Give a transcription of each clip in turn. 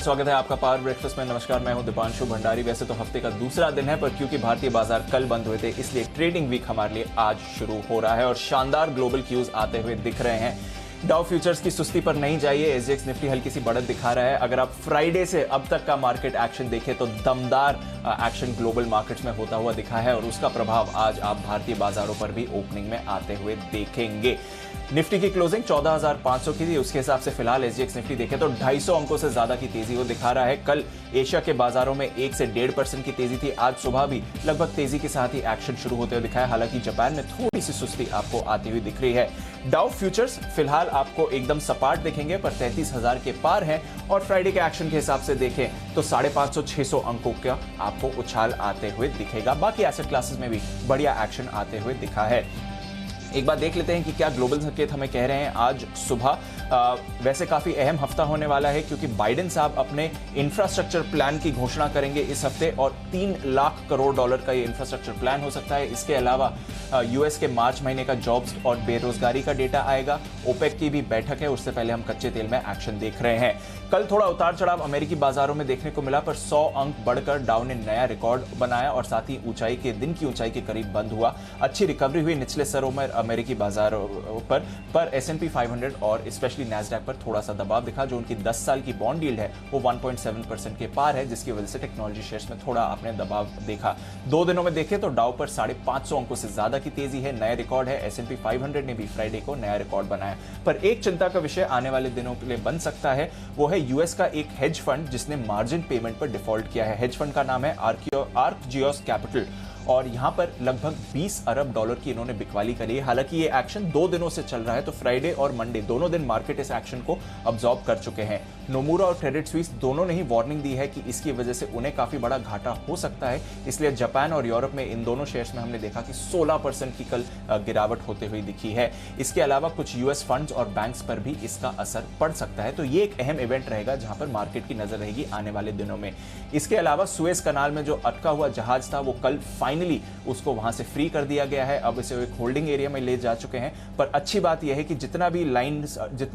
स्वागत है आपका पावर ब्रेकफास्ट में। नमस्कार, मैं हूं दीपांशु भंडारी। वैसे तो हफ्ते का दूसरा दिन है, पर क्योंकि भारतीय बाजार कल बंद हुए थे इसलिए ट्रेडिंग वीक हमारे लिए आज शुरू हो रहा है और शानदार ग्लोबल क्यूज आते हुए दिख रहे हैं। डाउ फ्यूचर्स की सुस्ती पर नहीं जाइए, एसजीएक्स निफ्टी हल्की सी बढ़त दिखा रहा है। अगर आप फ्राइडे से अब तक का मार्केट एक्शन देखें तो दमदार एक्शन ग्लोबल मार्केट्स में होता हुआ दिखा है और उसका प्रभाव आज आप भारतीय बाजारों पर भी ओपनिंग में आते हुए देखेंगे। निफ्टी की क्लोजिंग 14,500 की थी, उसके हिसाब से फिलहाल एसजीएक्स निफ्टी देखें तो 250 अंकों से ज्यादा की तेजी वो दिखा रहा है। कल एशिया के बाजारों में 1 से 1.5% की तेजी थी। आज सुबह भी लगभग तेजी के साथ ही एक्शन शुरू होते हुए दिखा है। हालांकि जापान में थोड़ी सी सुस्ती आपको आती हुई दिख रही है। डाउ फ्यूचर्स फिलहाल आपको एकदम सपाट दिखेंगे पर 33,000 के पार हैं और फ्राइडे के एक्शन के हिसाब से देखें तो 550-600 अंकों का आपको उछाल आते हुए दिखेगा। बाकी एसेट क्लासेस में भी बढ़िया एक्शन आते हुए दिखा है। एक बार देख लेते हैं कि क्या ग्लोबल संकेत हमें कह रहे हैं आज सुबह। वैसे काफी अहम हफ्ता होने वाला है क्योंकि बाइडेन साहब अपने इंफ्रास्ट्रक्चर प्लान की घोषणा करेंगे इस हफ्ते और 3 लाख करोड़ डॉलर का ये इंफ्रास्ट्रक्चर प्लान हो सकता है। इसके अलावा यूएस के मार्च महीने का जॉब्स और बेरोजगारी का डेटा आएगा। ओपेक की भी बैठक है, उससे पहले हम कच्चे तेल में एक्शन देख रहे हैं। कल थोड़ा उतार चढ़ाव अमेरिकी बाजारों में देखने को मिला पर 100 अंक बढ़कर डाउ ने नया रिकॉर्ड बनाया और साथ ही ऊंचाई के दिन की ऊंचाई के करीब बंद हुआ। अच्छी रिकवरी हुई निचले स्तरों में अमेरिकी बाजारों पर S&P 500 और स्पेशली नैस्डैक पर थोड़ा सा दबाव दिखा। जो उनकी 10 साल की बॉन्ड यील्ड है वो 1.7% के पार है, जिसकी वजह से टेक्नोलॉजी शेयर्स में थोड़ा आपने दबाव देखा। 2 दिनों में देखें तो डाउ पर 550 अंकों से ज्यादा की तेजी है, नया रिकॉर्ड है। S&P 500 ने भी फ्राइडे को नया रिकॉर्ड बनाया। पर एक चिंता का विषय आने वाले दिनों के लिए बन सकता है, वो है यूएस का एक हेज फंड जिसने मार्जिन पेमेंट पर डिफॉल्ट किया है। हेज फंड का नाम है आर्कजियोस कैपिटल और यहां पर लगभग 20 अरब डॉलर की इन्होंने बिकवाली करी है। हालांकि ये एक्शन 2 दिनों से चल रहा है तो फ्राइडे और मंडे दोनों दिन मार्केट इस एक्शन को अब्सॉर्ब कर चुके हैं। नोमुरा और क्रेडिट स्विस दोनों ने ही वार्निंग दी है कि इसकी वजह से उन्हें काफी बड़ा घाटा हो सकता है। इसलिए जापान और यूरोप में इन दोनों शेयर्स में हमने देखा कि 16% की कल गिरावट होते हुए दिखी है। इसके अलावा कुछ यूएस फंड्स और बैंक्स पर भी इसका असर पड़ सकता है। तो ये एक अहम इवेंट रहेगा जहां पर मार्केट की नजर रहेगी आने वाले दिनों में। इसके अलावा सुएज कनाल में जो अटका हुआ जहाज था वो कल फाइनली उसको वहां से फ्री कर दिया गया है। अब इसे एक होल्डिंग एरिया में ले जा चुके हैं। पर अच्छी बात यह है कि जितना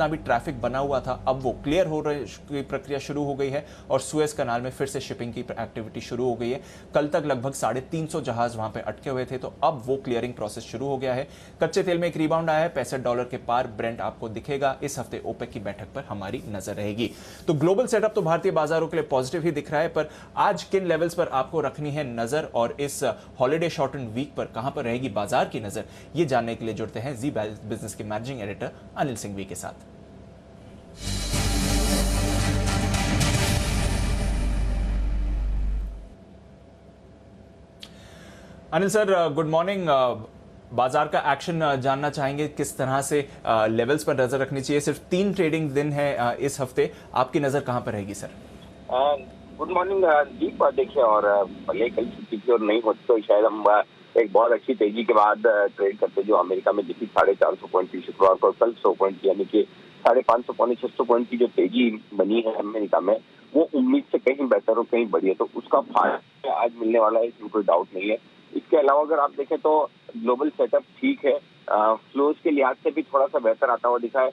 भी ट्रैफिक बना हुआ था अब वो क्लियर हो रही प्रक्रिया शुरू हो गई है और सुएज कनाल में फिर से शिपिंग की एक्टिविटी शुरू हो गई है। कल तक लगभग 350 जहाज वहां पे अटके हुए थे तो अब वो क्लियरिंग प्रोसेस शुरू हो गया है। कच्चे तेल में एक रिबाउंड आया है, $65 के पार ब्रेंट आपको दिखेगा। इस हफ्ते ओपेक की बैठक पर हमारी नजर रहेगी। तो ग्लोबल सेटअप तो भारतीय बाजारों के लिए पॉजिटिव ही दिख रहा है, पर आज किन लेवल्स पर आपको रखनी है नजर और इस हॉलिडे शॉर्टन वीक पर कहां पर रहेगी बाजार की नजर, ये जानने के लिए जुड़ते हैं जी बिजनेस के मैनेजिंग एडिटर अनिल सिंघवी के साथ। Anil sir, good morning. बाजार का एक्शन जानना चाहेंगे, किस तरह से लेवल्स पर नजर रखनी चाहिए। सिर्फ 3 ट्रेडिंग दिन है इस हफ्ते, आपकी नजर कहां पर रहेगी सर? गुड मॉर्निंग दीप। देखिए, और भले कल छुट्टी थी और नहीं होती तो शायद हम एक बहुत अच्छी तेजी के बाद ट्रेड करते जो अमेरिका में दिखी 450 पॉइंट की शुक्रवार को, कल 100 पॉइंट की, यानी कि 550-600 पॉइंट की जो तेजी बनी है अमेरिका में वो उम्मीद से कहीं बेहतर और कहीं बढ़ी है, तो उसका फायदा आज मिलने वाला है, इसमें कोई डाउट नहीं है। इसके अलावा अगर आप देखें तो ग्लोबल सेटअप ठीक है, फ्लोज के लिहाज से भी थोड़ा सा बेहतर आता हुआ दिखा है।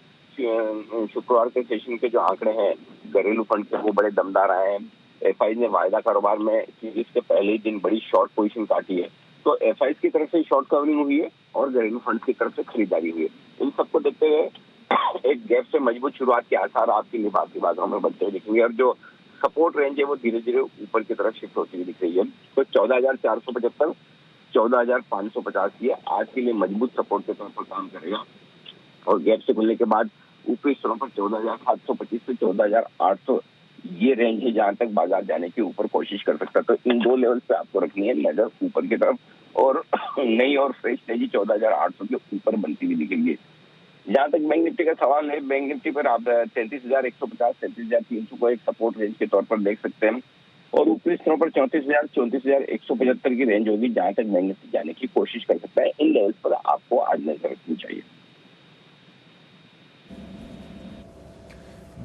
शुक्रवार के सेशन के जो आंकड़े हैं घरेलू फंड के वो बड़े दमदार आए हैं। एफआई ने वायदा कारोबार में सीरीज के पहले ही दिन बड़ी शॉर्ट पोजीशन काटी है, तो एफआई की तरफ से शॉर्ट कवरिंग हुई है और घरेलू फंड की तरफ से खरीदारी हुई है। इन सबको देखते हुए एक गैप से मजबूत शुरुआत के आसार आपकी भारतीय बाजारों में बनते हुए दिखेंगे और जो सपोर्ट रेंज है वो धीरे धीरे ऊपर की तरफ शिफ्ट होती हुई दिख रही है। तो 14,475 14,550 ये आज के लिए मजबूत सपोर्ट के तौर पर काम करेगा और गैप से खुलने के बाद ऊपरी स्तरों पर 14,725 से 14,800 ये रेंज है जहां तक बाजार जाने की ऊपर कोशिश कर सकता है। तो इन 2 लेवल पे आपको रखनी है नजर ऊपर की तरफ और नई और फ्रेश तेजी 14,800 के ऊपर बनती हुई दिखेगी। जहां तक बैंक निफ्टी का सवाल है, बैंक निफ्टी पर आप 33,150 33,300 को एक सपोर्ट रेंज के तौर पर देख सकते हैं और ऊपरी स्तरों पर 34,000 34,175 की रेंज होगी जहां तक बैंक निफ्टी जाने की कोशिश कर सकता है। इन लेवल्स पर आपको आज नजर रखनी चाहिए।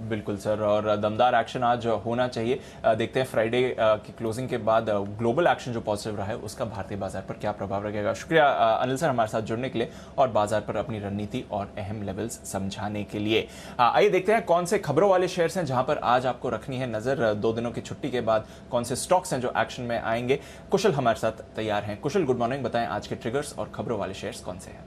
बिल्कुल सर, और दमदार एक्शन आज होना चाहिए। देखते हैं फ्राइडे की क्लोजिंग के बाद ग्लोबल एक्शन जो पॉजिटिव रहा है उसका भारतीय बाजार पर क्या प्रभाव रहेगा। शुक्रिया अनिल सर हमारे साथ जुड़ने के लिए और बाजार पर अपनी रणनीति और अहम लेवल्स समझाने के लिए। आइए देखते हैं कौन से खबरों वाले शेयर्स हैं जहां पर आज आपको रखनी है नजर 2 दिनों की छुट्टी के बाद। कौन से स्टॉक्स हैं जो एक्शन में आएंगे। कुशल हमारे साथ तैयार हैं। कुशल, गुड मॉर्निंग, बताएं आज के ट्रिगर्स और खबरों वाले शेयर्स कौन से हैं।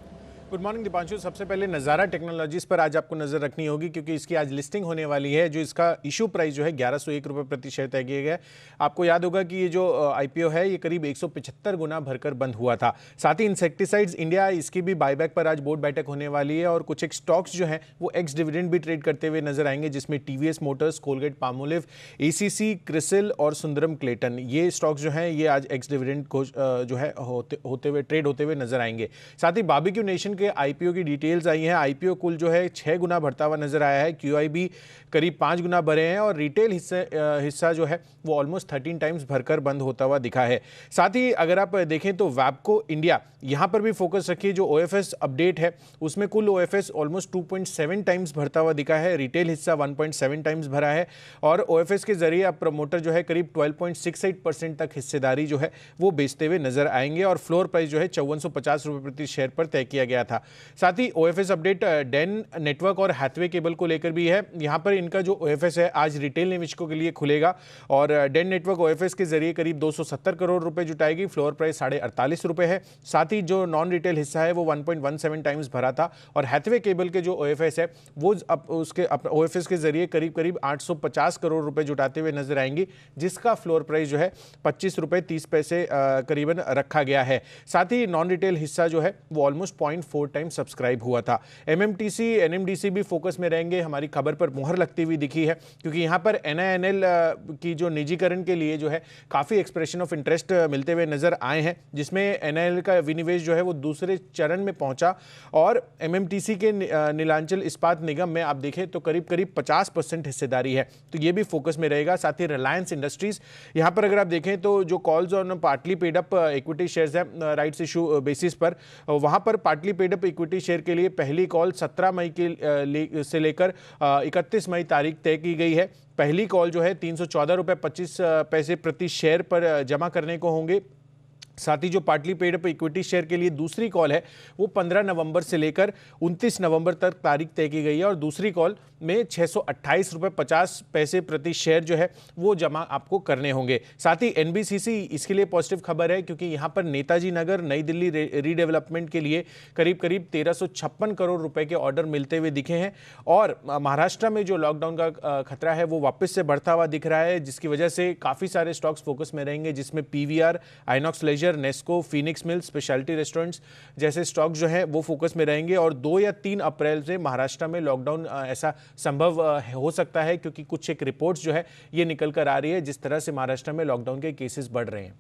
Good morning Deepanshu. सबसे पहले नज़ारा टेक्नोलॉजीज पर आज आपको नजर रखनी होगी क्योंकि इसकी आज लिस्टिंग होने वाली है। जो इसका इशू प्राइस जो है 1101 रुपये प्रति शेयर तय किया गया है। आपको याद होगा कि ये जो आईपीओ है ये करीब 175 गुना भरकर बंद हुआ था। साथ ही इंसेक्टिसाइड्स इंडिया, इसकी भी बायबैक पर आज बोर्ड बैठक होने वाली है और कुछ एक स्टॉक्स जो हैं वो एक्स डिविडेंड भी ट्रेड करते हुए नजर आएंगे, जिसमें TVS Motors, Colgate Palmolive, ACC, CRISIL और सुंदरम क्लेटन, ये स्टॉक्स जो हैं ये आज एक्स डिविडेंड को जो है ट्रेड होते हुए नजर आएंगे। साथ ही बारबेक्यू नेशन के आईपीओ की डिटेल्स आई हैं। आईपीओ कुल जो है 6 गुना बढ़ता हुआ नजर आया है। क्यूआईबी करीब 5 गुना बढ़े हैं और रिटेल हिस्सा जो है वो ऑलमोस्ट 13 टाइम्स भरकर बंद होता हुआ दिखा है। साथ ही अगर आप देखें तो वैबको इंडिया, यहाँ पर भी फोकस रखिए। जो ओएफएस अपडेट है उसमें कुल ओएफएस ऑलमोस्ट 2.7 टाइम्स भरता हुआ दिखा है। रिटेल हिस्सा 1.7 टाइम्स भरा है और ओएफएस के जरिए अब प्रमोटर जो है करीब 12.68% तक हिस्सेदारी जो है वो बेचते हुए नजर आएंगे और फ्लोर प्राइस जो है 5450 रुपये प्रति शेयर पर तय किया गया था। साथ ही ओएफएस अपडेट डेन नेटवर्क और हैथवे केबल को लेकर भी है। यहाँ पर इनका जो ओएफएस है आज रिटेल निवेशकों के लिए खुलेगा और डेन नेटवर्क ओएफएस के जरिए करीब 270 करोड़ रुपए जुटाएगी। फ्लोर प्राइस 48.5 रुपए है। साथ ही जो नॉन रिटेल हिस्सा है वो 1.17 टाइम्स भरा था और हैथवे केबल के जो ओएफएस है वो उसके ओएफएस के जरिए करीब करीब 850 करोड़ रुपए जुटाते हुए नजर आएंगी, जिसका फ्लोर प्राइस जो है 25 रुपए 30 पैसे करीबन रखा गया है। साथ ही नॉन रिटेल हिस्सा जो है वो ऑलमोस्ट 0.4 टाइम सब्सक्राइब हुआ था। एमएमटीसी, एनएमडीसी भी फोकस में रहेंगे। हमारी खबर पर मुहर लगती हुई दिखी है क्योंकि यहाँ पर एनआईएनएल की जो निजीकरण के लिए जो है काफ़ी एक्सप्रेशन ऑफ इंटरेस्ट मिलते हुए नजर आए हैं, जिसमें एनआईएनएल का विनिवेश जो है वो दूसरे चरण में पहुंचा और एमएमटीसी के नीलांचल इस्पात निगम में आप देखें तो करीब करीब 50% हिस्सेदारी है, तो ये भी फोकस में रहेगा। साथ ही रिलायंस इंडस्ट्रीज, यहाँ पर अगर आप देखें तो जो calls on partly paid up equity shares है राइट्स इशू बेसिस पर, वहाँ पर partly paid up equity share के लिए पहली कॉल 17 मई से लेकर 31 मई तारीख तय की गई है। पहली कॉल जो है 314 रुपये 25 पैसे प्रति शेयर पर जमा करने को होंगे। साथ ही जो partly paid up equity share के लिए दूसरी कॉल है वो 15 नवंबर से लेकर 29 नवंबर तक तारीख तय की गई है और दूसरी कॉल में 628 रुपये 50 पैसे प्रति शेयर जो है वो जमा आपको करने होंगे। साथ ही एनबीसीसी, इसके लिए पॉजिटिव खबर है क्योंकि यहाँ पर नेताजी नगर नई दिल्ली रीडेवलपमेंट के लिए करीब करीब 1356 करोड़ रुपए के ऑर्डर मिलते हुए दिखे हैं और महाराष्ट्र में जो लॉकडाउन का खतरा है वो वापस से बढ़ता हुआ दिख रहा है, जिसकी वजह से काफ़ी सारे स्टॉक्स फोकस में रहेंगे, जिसमें PVR, INOX Leisure, Nesco, Phoenix Mills, speciality restaurants जैसे स्टॉक जो है वो फोकस में रहेंगे। और 2 या 3 अप्रैल से महाराष्ट्र में लॉकडाउन ऐसा संभव हो सकता है क्योंकि कुछ एक रिपोर्ट्स जो है ये निकल कर आ रही है जिस तरह से महाराष्ट्र में लॉकडाउन के केसेस बढ़ रहे हैं।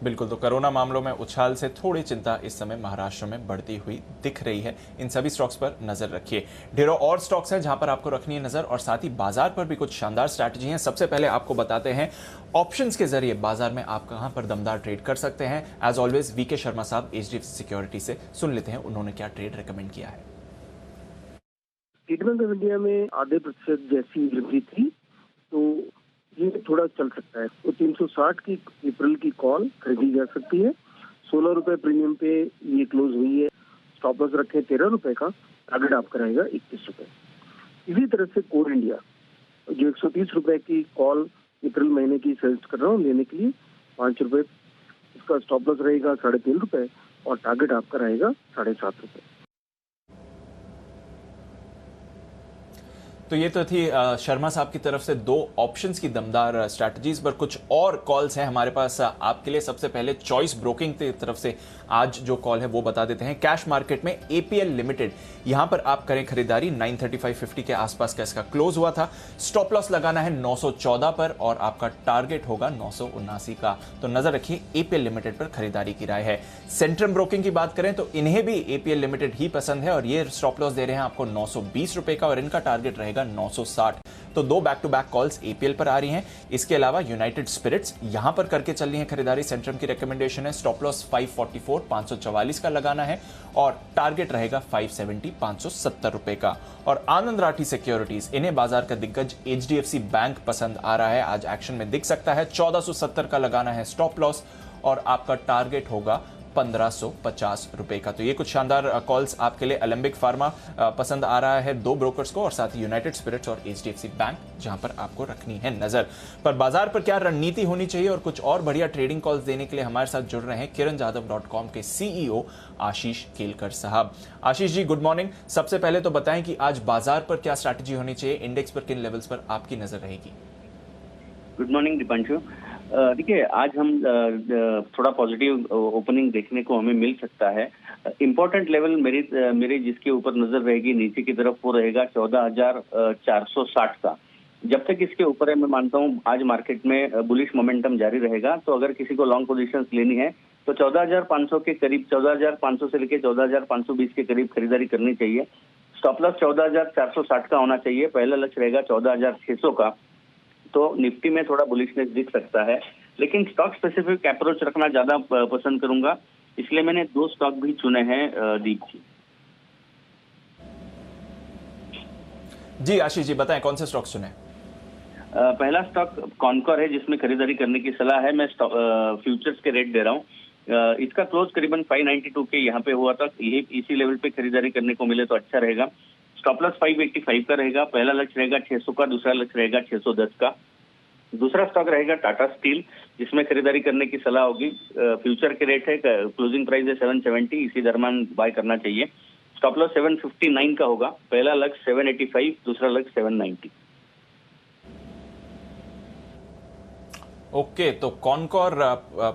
बिल्कुल, तो कोरोना मामलों में उछाल से थोड़ी चिंता इस समय महाराष्ट्र में बढ़ती हुई दिख रही है। इन सभी स्टॉक्स पर नजर रखिए। ढेरों और स्टॉक्स हैं जहां पर आपको रखनी है नजर और साथ ही बाजार पर भी कुछ शानदार स्ट्रैटेजी हैं। सबसे पहले आपको बताते हैं ऑप्शंस के जरिए बाजार में आप कहां पर दमदार ट्रेड कर सकते हैं। एज ऑलवेज वीके शर्मा साहब एचडीएफसी सिक्योरिटी से सुन लेते हैं उन्होंने क्या ट्रेड रिकमेंड किया है। स्टेट बैंक ऑफ इंडिया में आधे प्रतिशत जैसी वृद्धि थी तो ये थोड़ा चल सकता है। तो 360 की अप्रैल की कॉल खरीदी जा सकती है। 16 रुपए प्रीमियम पे ये क्लोज हुई है। स्टॉप लॉस रखें 13 रुपए का, टारगेट आपका रहेगा 21 रुपए। इसी तरह से कोर इंडिया जो 130 रुपए की कॉल अप्रैल महीने की सजेस्ट कर रहा हूँ लेने के लिए 5 रुपए, इसका स्टॉप लॉस रहेगा 3.5 रुपए और टारगेट आपका रहेगा 7.5 रुपए। तो ये तो थी शर्मा साहब की तरफ से 2 ऑप्शंस की दमदार स्ट्रैटेजीज, पर कुछ और कॉल्स हैं हमारे पास आपके लिए। सबसे पहले चॉइस ब्रोकिंग की तरफ से आज जो कॉल है वो बता देते हैं। कैश मार्केट में एपीएल लिमिटेड, यहां पर आप करें खरीदारी। 935.50 के आसपास का इसका क्लोज हुआ था। स्टॉप लॉस लगाना है 914 पर और आपका टारगेट होगा 979 का। तो नजर रखिए, एपीएल लिमिटेड पर खरीदारी की राय है। सेंट्रम ब्रोकिंग की बात करें तो इन्हें भी एपीएल लिमिटेड ही पसंद है और ये स्टॉप लॉस दे रहे हैं आपको 920 रुपए का और इनका टारगेट रहेगा रहेगा 960। तो दो back to back calls APL पर आ रही हैं। इसके अलावा यूनाइटेड स्पिरिट्स यहां पर करके चल रही है खरीदारी। सेंट्रम की रिकमेंडेशन है स्टॉप लॉस 544 544 का लगाना है और टारगेट रहेगा 570 570 रुपए का। और आनंद राठी सिक्योरिटीज, इन्हें बाजार का दिग्गज एचडीएफसी बैंक पसंद आ रहा है, आज एक्शन में दिख सकता है। 1470 का लगाना है स्टॉप लॉस और आपका टारगेट होगा 1550 रुपए का। तो ये कुछ शानदार कॉल्स आपके लिए। एलेंबिक फार्मा पसंद आ रहा है दो ब्रोकर्स को और साथ ही यूनाइटेड स्पिरिट्स और एचडीएफसी बैंक, जहां पर आपको रखनी है नजर। पर बाजार पर क्या रणनीति होनी चाहिए और कुछ और बढ़िया ट्रेडिंग कॉल्स देने के लिए हमारे साथ जुड़ रहे हैं kiranjadhav.com के सीईओ आशीष केलकर साहब। Ashish ji, good morning. सबसे पहले तो बताएं कि आज बाजार पर क्या स्ट्रैटेजी होनी चाहिए, इंडेक्स पर किन लेवल्स पर आपकी नजर रहेगी? Good morning Deepanshu. देखिए, आज हम थोड़ा पॉजिटिव ओपनिंग देखने को हमें मिल सकता है। इम्पोर्टेंट लेवल मेरे जिसके ऊपर नजर रहेगी नीचे की तरफ वो रहेगा 14,460 का। जब तक इसके ऊपर है, मैं मानता हूँ आज मार्केट में बुलिश मोमेंटम जारी रहेगा। तो अगर किसी को लॉन्ग पोजीशंस लेनी है तो 14,500 के करीब, 14,500 से लेकर 14,520 के करीब खरीदारी करनी चाहिए। स्टॉप लॉस 14,460 का होना चाहिए। पहला लक्ष्य रहेगा 14,600 का। तो निफ्टी में थोड़ा बुलिशनेस दिख सकता है, लेकिन स्टॉक स्पेसिफिक अप्रोच रखना ज्यादा पसंद करूंगा, इसलिए मैंने दो स्टॉक भी चुने हैं दीप जी। जी आशीष जी, बताएं कौन से स्टॉक चुने? पहला स्टॉक कॉनकोर है, जिसमें खरीदारी करने की सलाह है। मैं फ्यूचर्स के रेट दे रहा हूँ। इसका क्लोज करीबन 592 के यहाँ पे हुआ था। ये इसी लेवल पे खरीदारी करने को मिले तो अच्छा रहेगा। स्टॉप लॉस 585 का रहेगा। पहला लक्ष्य रहेगा 600 का, दूसरा लक्ष्य रहेगा 610 का। दूसरा स्टॉक रहेगा टाटा स्टील, जिसमें खरीदारी करने की सलाह होगी। फ्यूचर के रेट है, क्लोजिंग प्राइस है 770, इसी दरम्यान बाय करना चाहिए। स्टॉप लॉस 759 का होगा। पहला लक्ष्य 785, दूसरा लक्ष्य 790। ओके, तो कॉनकोर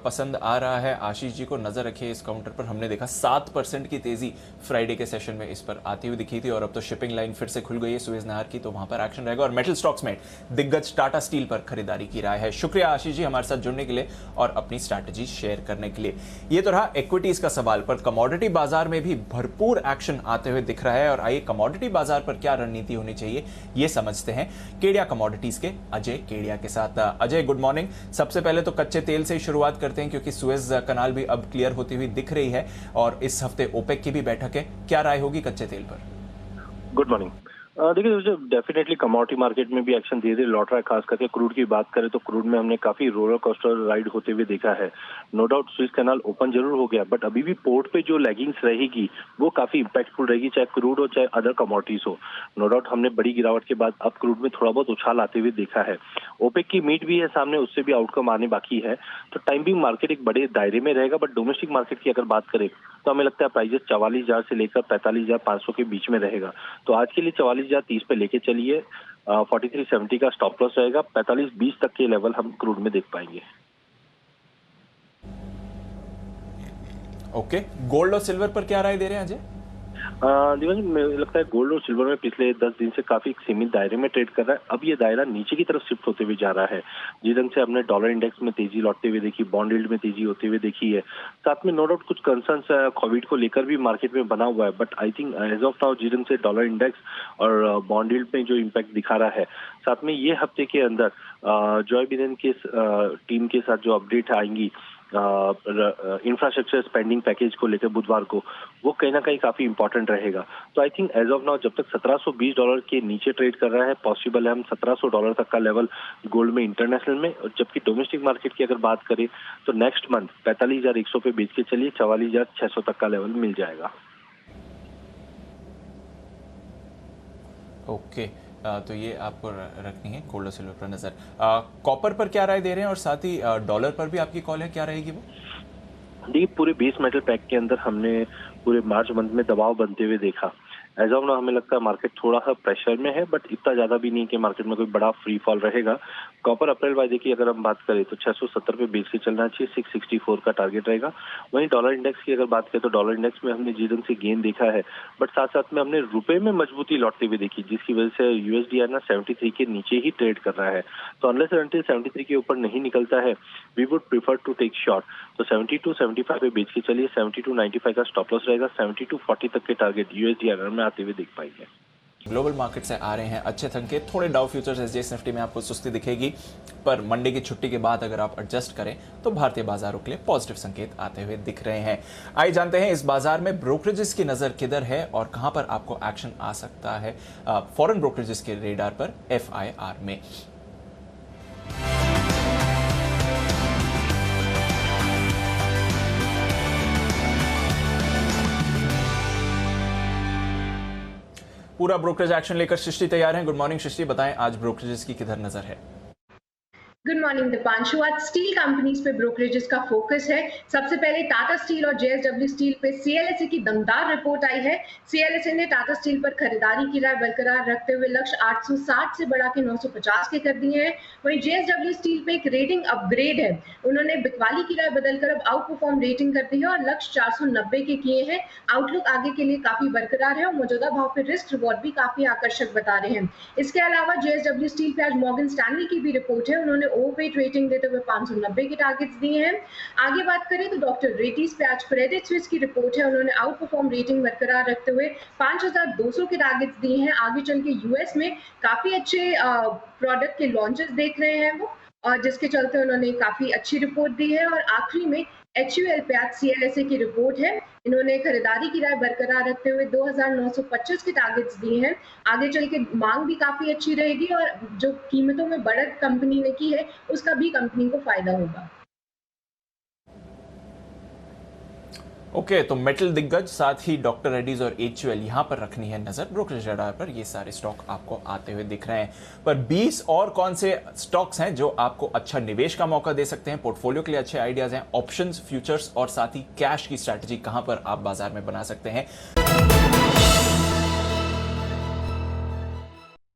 पसंद आ रहा है आशीष जी को। नजर रखिए इस काउंटर पर। हमने देखा 7% की तेजी फ्राइडे के सेशन में इस पर आती हुई दिखी थी और अब तो शिपिंग लाइन फिर से खुल गई है सुएज नहर की, तो वहां पर एक्शन रहेगा। और मेटल स्टॉक्स में दिग्गज टाटा स्टील पर खरीदारी की राय है। शुक्रिया आशीष जी हमारे साथ जुड़ने के लिए और अपनी स्ट्रैटेजी शेयर करने के लिए। ये तो रहा इक्विटीज का सवाल, पर कमोडिटी बाजार में भी भरपूर एक्शन आते हुए दिख रहा है। और आइए कमोडिटी बाजार पर क्या रणनीति होनी चाहिए ये समझते हैं केडिया कमोडिटीज के अजय केडिया के साथ। Ajay, good morning. सबसे पहले तो कच्चे तेल से ही शुरुआत करते हैं, क्योंकि सुएज कनाल भी अब क्लियर होती हुई दिख रही है और इस हफ्ते ओपेक की भी बैठक है। क्या राय होगी कच्चे तेल पर? Good morning. देखिए, डेफिनेटली कमोडिटी मार्केट में भी एक्शन धीरे धीरे लौट रहा है। खास करके क्रूड की बात करें तो क्रूड में हमने काफी रोलर कोस्टर राइड होते हुए देखा है। No doubt Suez Canal open जरूर हो गया, बट अभी भी पोर्ट पे जो लैगिंग्स रहेगी वो काफी इंपैक्टफुल रहेगी, चाहे क्रूड हो चाहे अदर कमोडिटीज हो। नो डाउट हमने बड़ी गिरावट के बाद अब क्रूड में थोड़ा बहुत उछाल आते हुए देखा है। ओपेक की मीट भी है सामने, उससे भी आउटकम आने बाकी है। तो टाइमिंग मार्केट एक बड़े दायरे में रहेगा। बट डोमेस्टिक मार्केट की अगर बात करें तो हमें लगता है प्राइजेस 44,000 से लेकर 45,500 के बीच में रहेगा। तो आज के लिए 44,030 पे लेके चलिए। 4370 का स्टॉप लॉस रहेगा। 45-20 तक के लेवल हम क्रूड में देख पाएंगे। ओके, गोल्ड और सिल्वर पर क्या राय दे रहे हैं अजय? दिवान जी, मुझे लगता है गोल्ड और सिल्वर में पिछले 10 दिन से काफी सीमित दायरे में ट्रेड कर रहा है। अब ये दायरा नीचे की तरफ शिफ्ट होते हुए जा रहा है। जिस ढंग से हमने डॉलर इंडेक्स में तेजी लौटते हुए देखी, बॉन्ड यील्ड में तेजी होते हुए देखी है, साथ में नो डाउट कुछ कंसर्न्स कोविड को लेकर भी मार्केट में बना हुआ है। But I think as of now जिस ढंग से डॉलर इंडेक्स और बॉन्ड यील्ड में जो इम्पैक्ट दिखा रहा है, साथ में ये हफ्ते के अंदर जॉय बिडेन के टीम के साथ जो अपडेट आएंगी इंफ्रास्ट्रक्चर स्पेंडिंग पैकेज को लेकर बुधवार को, वो कहीं ना कहीं काफी इंपॉर्टेंट रहेगा। तो I think as of now जब तक $1720 के नीचे ट्रेड कर रहा है, पॉसिबल है हम $1700 तक का लेवल गोल्ड में इंटरनेशनल में। जबकि डोमेस्टिक मार्केट की अगर बात करें तो नेक्स्ट मंथ 45,100 पे बेच के चलिए 44,600 तक का लेवल मिल जाएगा। ओके, तो ये आपको रखनी है गोल्ड और सिल्वर पर नजर। कॉपर पर क्या राय दे रहे हैं और साथ ही डॉलर पर भी आपकी कॉल है, क्या रहेगी वो? देखिए, पूरे बेस मेटल पैक के अंदर हमने पूरे मार्च मंथ में दबाव बनते हुए देखा। एज ऑफ नाउ हमें लगता है मार्केट थोड़ा सा प्रेशर में है, बट इतना ज्यादा भी नहीं कि मार्केट में कोई बड़ा फ्री फॉल रहेगा। कॉपर अप्रैल वायदे की अगर हम बात करें तो 670 पे बेस से चलना चाहिए। 664 का टारगेट रहेगा। वहीं डॉलर इंडेक्स की अगर बात करें तो डॉलर इंडेक्स में हमने जिस ढंग से गेन देखा है, बट साथ साथ में हमने रुपए में मजबूती लौटते हुए देखी, जिसकी वजह से यूएसडीआर ना 73 के नीचे ही ट्रेड कर रहा है। तो अनलेस अनटिल 73 के ऊपर नहीं निकलता है, we would prefer to take short. तो 72-75 पे बेच के चलिए। 72-95 का स्टॉप लॉस रहेगा। 72-40 तक के टारगेट यूएसडीआर में आते हुए देख पाएंगे। ग्लोबल मार्केट से आ रहे हैं अच्छे संकेत। थोड़े डाउ फ्यूचर्स एसजीएक्स निफ्टी में आपको सुस्ती दिखेगी, पर मंडे की छुट्टी के बाद अगर आप एडजस्ट करें तो भारतीय बाजारों के लिए पॉजिटिव संकेत आते हुए दिख रहे हैं। आइए जानते हैं इस बाजार में ब्रोकरेजेस की नजर किधर है और कहां पर आपको एक्शन आ सकता है फॉरेन ब्रोकरेजेस के रेडार पर एफआईआर में। पूरा ब्रोकरेज एक्शन लेकर सृष्टि तैयार हैं। गुड मॉर्निंग सृष्टि, बताएं आज ब्रोकरेजेस की किधर नजर है? Good morning Deepanshu. आज स्टील कंपनीज पे ब्रोकरेजेस का फोकस है। सबसे पहले टाटा स्टील और जेएसडब्ल्यू स्टील पे सीएलएसए की दमदार रिपोर्ट आई है। सीएलएसए ने टाटा स्टील पर खरीदारी की राय बरकरार रखते हुए लक्ष्य 860 से बढ़ा के 950 के कर दिए हैं। वहीं जेएसडब्ल्यू स्टील पे एक रेटिंग अपग्रेड है, उन्होंने बिकवाली की राय बदलकर अब आउट परफॉर्म रेटिंग कर दी है और लक्ष्य 490 के किए हैं। आउटलुक आगे के लिए काफी बरकरार है और मौजूदा भाव पे रिस्क रिवॉर्ड भी काफी आकर्षक बता रहे हैं। इसके अलावा जेएसडब्ल्यू स्टील पे आज मॉर्गन स्टैनली की भी रिपोर्ट है, उन्होंने ओवरवेट रेटिंग देते हुए 590 के टारगेट्स दिए हैं। आगे बात करें तो डॉक्टर रेड्डीज पे आज क्रेडिट स्विस की रिपोर्ट है, उन्होंने आउट परफॉर्म रेटिंग बरकरार रखते हुए 5200 के टारगेट्स दिए हैं। आगे चल के यूएस में काफी अच्छे प्रोडक्ट के लॉन्चेस देख रहे हैं वो, और जिसके चलते उन्होंने काफी अच्छी रिपोर्ट दी है। और आखिरी में HUL पे आज सीएलएसए की रिपोर्ट है, इन्होंने खरीदारी की राय बरकरार रखते हुए 2925 के टारगेट्स दिए हैं। आगे चल के मांग भी काफी अच्छी रहेगी और जो कीमतों में बढ़त कंपनी ने की है उसका भी कंपनी को फायदा होगा। ओके, तो मेटल दिग्गज साथ ही डॉक्टर रेड्डीज और HUL यहां पर रखनी है नजर ब्रोकरेज रडार पर। ये सारे स्टॉक आपको आते हुए दिख रहे हैं, पर 20 और कौन से स्टॉक्स हैं जो आपको अच्छा निवेश का मौका दे सकते हैं, पोर्टफोलियो के लिए अच्छे आइडियाज हैं, ऑप्शंस, फ्यूचर्स और साथ ही कैश की स्ट्रैटेजी कहां पर आप बाजार में बना सकते हैं।